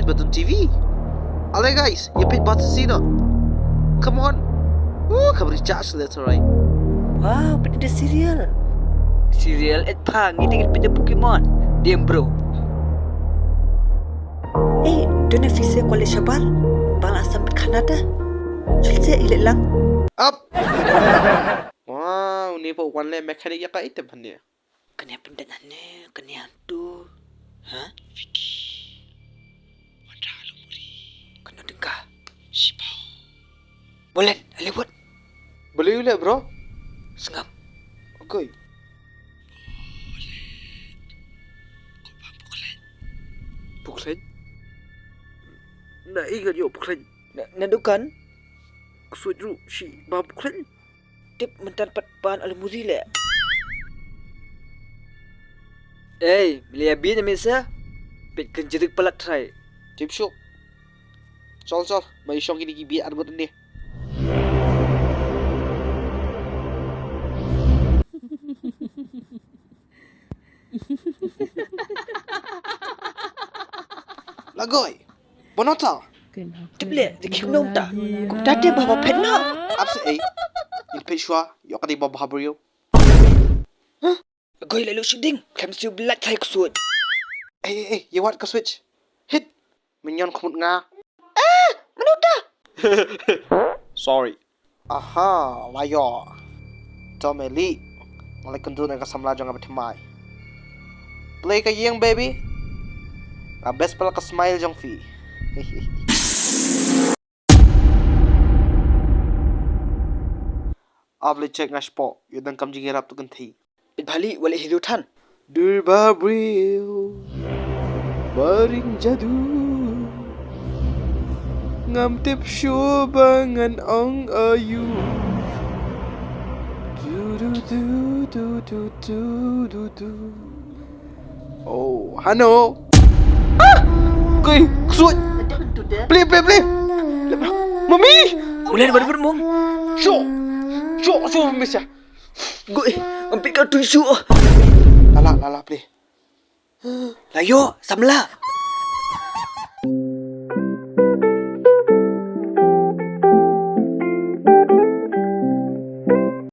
Ksuid batun TV. Alright guys, you pick button sino. Come on. Kamu recharge later, right? Wow, pada serial. Serial at pangi dengan pada Pokemon. Diam bro. Don't have visa kuala Shabal. Bang asam Kanada. Chulse ilet lang. Up. Wow, ni po one lane mechanic ya ka item han dia. Kanya pendangan ni, kanya tu. Ha? Vicky. Wanda lumuri. Kena dengar. Sipau. Boleh, lewat. Boleh ulit bro? Sengam. Okay. Puklen? Nak ingat yo Puklen. Nadukan? Ksuid ru si ba Puklen. Tip mentanpat bahan al-muzi le. Beli abis na misa. Pit kenjerik palak try. Tip syok. Sol, mai syong ini ki biar buat ni. Lagoy. Bonota. Tible, dikim nong ta. Kung dati baba pet na. Apse il pe shwa yo ka di ba habrio. Lagoy lalu shooting. Kem siu belat try Ksuid. You what ka switch? Hit. Minyon kumut nga. Menuta. Sorry. Aha, layo. Tomeli. Malay kundu na kasamla jong abatimay. Play ka yang baby. Best pala ka smile jong fi. Abli check nga spo. Yudang kam jingirap tu ganti. Pit bali wala hidutan. Durba bril. Baring jadu. Ngam tip syubangan ang ayu. Du. Oh, Hano. Kay, Ksuid. Play. Mami. Mulai baru mong. Show, Misha. Goy, ampik kau tu isu. Lala, play. Layo, samla.